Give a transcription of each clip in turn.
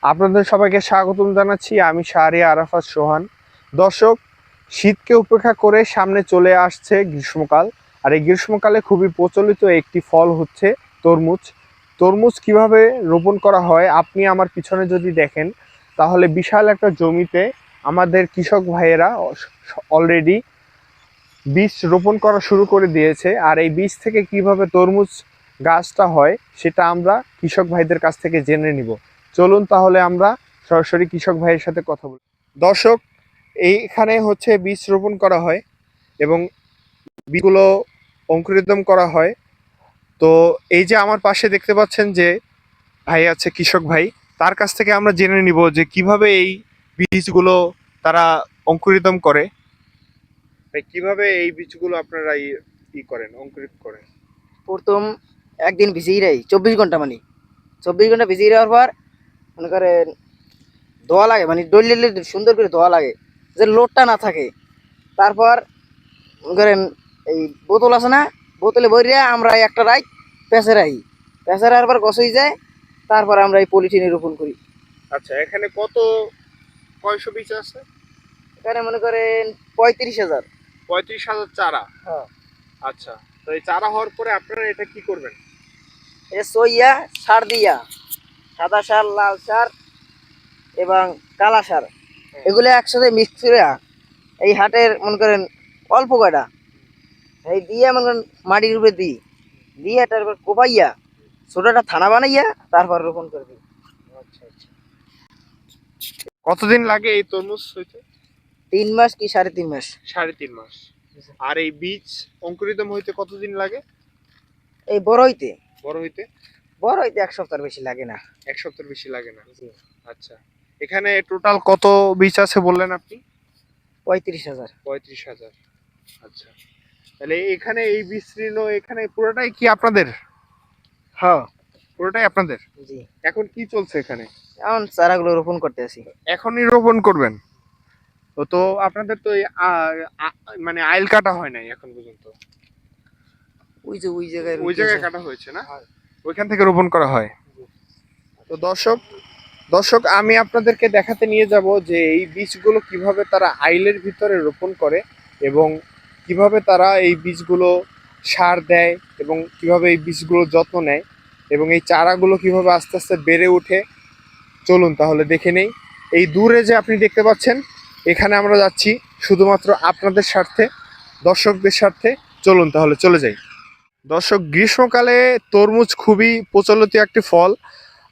আপনাদের সবাইকে স্বাগতম জানাচ্ছি। আমি শাহরিয়া আরাফাত সোহান। দর্শক, শীতকে উপেক্ষা করে সামনে চলে আসছে গ্রীষ্মকাল। আর এই গ্রীষ্মকালে খুবই প্রচলিত একটি ফল হচ্ছে তরমুজ। তরমুজ কিভাবে রোপণ করা হয় আপনি আমার পিছনে যদি দেখেন, তাহলে বিশাল একটা জমিতে আমাদের কৃষক ভাইয়েরা অলরেডি বীজ রোপণ করা শুরু করে দিয়েছে। আর এই বীজ থেকে কিভাবে তরমুজ গাছটা হয় সেটা আমরা কৃষক ভাইদের কাছ থেকে জেনে নিব। চলুন তাহলে আমরা সরাসরি কৃষক ভাইয়ের সাথে কথা বলি। দর্শক, এইখানে হচ্ছে বীজ রোপণ করা হয় এবং বীজগুলো অঙ্কুরিতম করা হয়। তো এই যে আমার পাশে দেখতে পাচ্ছেন যে ভাই আছে, কৃষক ভাই, তার কাছ থেকে আমরা জেনে নিব যে কিভাবে এই বীজগুলো তারা অঙ্কুরিতম করে। ভাই, কিভাবে এই বীজগুলো আপনারা করেন, অঙ্কুরিত করেন? প্রথম একদিন ভিজিয়ে রাখি 24 ঘন্টা, মানে 24 ঘন্টা ভিজিয়ে রাখার পর মনে করেন ধোয়া লাগে, মানে ডললে সুন্দর করে ধোয়া লাগে যে লোডটা না থাকে। তারপর মনে করেন এই বোতল আছে না, বোতলে ভরিয়া আমরা একটা রাখ পেঁচে রাখি, পেঁচে রাখার পর গছই যায়। তারপর আমরা এই পলিথিনে রোপণ করি। আচ্ছা, এখানে কয়শো বীজ আছে? এখানে মনে করেন 35,000। 35,000 চারা। হ্যাঁ, আচ্ছা, তো এই চারা হওয়ার পরে আপনারা এটা কি করবেন? এটা সইয়া সার দিয়া, সাদা সার, লাল সার এবং কালা সার, এগুলো একসাথে মিক্স করে এই হাটের মনে করেন অল্প কয়টা এই দিয়ে মনে করেন মাটির উপরে দিই, দিয়ে তারপর কোপাইয়া ছোটটা থানা বানাইয়া তারপর রোপণ করে দিই। আচ্ছা আচ্ছা। কতদিন লাগে এই তরমুজ হইতে? 3 মাস কি 3.5 মাস। 3.5 মাস। আর এই বীজ অঙ্কুরিতম হইতে কতদিন লাগে? এই বড় হইতে বড় হইতে 1 সপ্তাহ বেশি লাগে না। 1 সপ্তাহ বেশি লাগে না। আচ্ছা, এখানে টোটাল কত বীজ আছে বললেন আপনি? 35,000। 35,000। আচ্ছা, তাহলে এখানে এই বিস্তীর্ণ এখানে পুরোটাই কি আপনাদের? হ্যাঁ, পুরোটাই আপনাদের? জি। এখন কি চলছে এখানে? এখন চারাগুলো রোপণ করতে আছি। এখনই রোপণ করবেন? তো আপনাদের তো মানে আইল কাটা হয় নাই এখন পর্যন্ত? ওই জায়গায় ওই রুটি জায়গায় আছে। কাটা হয়েছে না? ওইখান থেকে রোপণ করা হয়। তো দর্শক, আমি আপনাদেরকে দেখাতে নিয়ে যাব যে এই বীজগুলো কিভাবে তারা আইলের ভিতরে রোপণ করে এবং কিভাবে তারা এই বীজগুলো সার দেয় এবং কিভাবে এই বীজগুলো যত্ন নেয় এবং এই চারাগুলো কিভাবে আস্তে আস্তে বেড়ে ওঠে। চলুন তাহলে দেখে নেই। এই দূরে যে আপনি দেখতে পাচ্ছেন, এখানে আমরা যাচ্ছি শুধুমাত্র আপনাদের স্বার্থে, দর্শকদের স্বার্থে। চলুন তাহলে চলে যাই। দর্শক, গ্রীষ্মকালে তরমুজ খুবই প্রচলিত একটি ফল।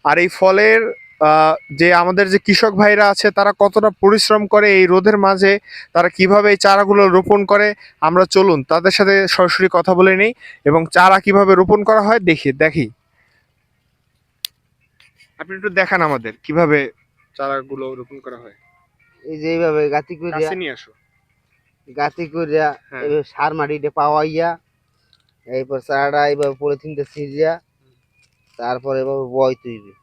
আর এই ফলের যে আমাদের যে কৃষক ভাইরা আছে তারা কতটা পরিশ্রম করে এই রোদের মাঝে, তারা কিভাবে এই চারাগুলো রোপণ করে, আমরা চলুন তাদের সাথে সরাসরি কথা বলে নেই এবং চারা কিভাবে রোপণ করা হয় দেখি। আপনি একটু দেখান আমাদের কিভাবে চারাগুলো রোপণ করা হয়। এই যে এইভাবে কাছে নিয়ে আসো। গাতি করিয়া হ্যাঁ। এইভাবে সার মাটিতে পাওয়াইয়া এরপর চারাটা এইভাবে পলিথিনটা ছিঁড়িয়া তারপর এভাবে বয় তুইবে।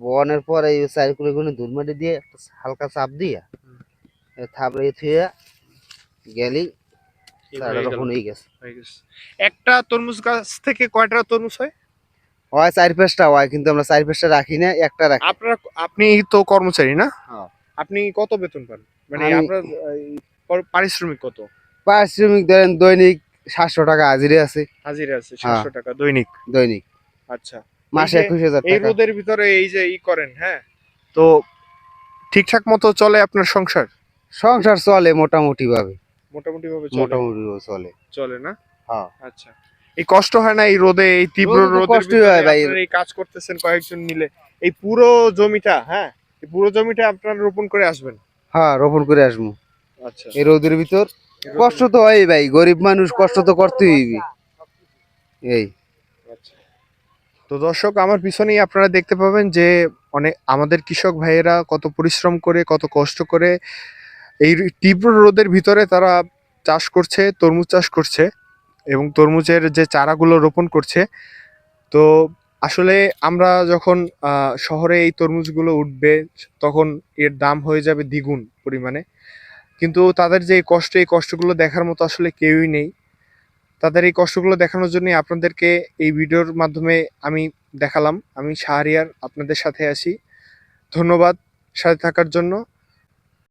বনের পর এই চারকুলে গুলো ধুল মাটি দিয়ে একটা হালকা চাপ দিয়া থাপড়ে থুইয়া গেলি চারাটা রোপণ হয়ে গেছে। একটা তরমুজ গাছ থেকে কয়টা তরমুজ হয়? হয় 4-5টা হয়, কিন্তু আমরা 4-5টা রাখি না, একটা রাখি। আপনি তো কর্মচারী না? হ্যাঁ। আপনি কত বেতন পান? মানে আমি আপনার পারিশ্রমিক কত? পারিশ্রমিক ধরেন দৈনিক 700 টাকা হাজিরে আছে। হাজিরা আছে হ্যাঁ, 700 টাকা দৈনিক। দৈনিক আচ্ছা, এই মাসে যে 21,000 এই টাকা। রোদের ভিতরে এই যে করেন, হ্যাঁ, তো ঠিকঠাক মতো চলে আপনার সংসার? সংসার চলে মোটামুটি ভাবে। মোটামুটি ভাবে চলে? মোটামুটি ভাবে চলে। চলে না? হ্যাঁ। আচ্ছা, এই কষ্ট হয় না এই রোদে, এই তীব্র রোদে তো রোদের কষ্টই ভিতরে হয় ভাই। আপনারা এই কাজ করতেছেন কয়েকজন মিলে, এই পুরো জমিটা, হ্যাঁ, এই পুরো জমিটা আপনারা রোপণ করে আসবেন? হ্যাঁ, রোপণ করে আসবো আচ্ছা, এই রোদের ভিতর। এই কষ্ট তো হয় ভাই, গরিব মানুষ, কষ্ট তো করতেই হইবে। এই আচ্ছা। তো দর্শক, আমার পিছনেই আপনারা দেখতে পাবেন যে অনেক আমাদের কৃষক ভাইয়েরা কত পরিশ্রম করে, কত কষ্ট করে এই তীব্র রোদের ভিতরে তারা চাষ করছে, তরমুজ চাষ করছে এবং তরমুজের যে চারাগুলো রোপণ করছে। তো আসলে আমরা যখন শহরে এই তরমুজগুলো উঠবে, তখন এর দাম হয়ে যাবে দ্বিগুণ পরিমাণে। কিন্তু তাদের যে এই কষ্টগুলো দেখার মতো আসলে কেউই নেই। তাদের এই কষ্টগুলো দেখানোর জন্যই আপনাদেরকে এই ভিডিওর মাধ্যমে আমি দেখালাম। আমি শাহরিয়ার আপনাদের সাথে আছি। ধন্যবাদ সাথে থাকার জন্য।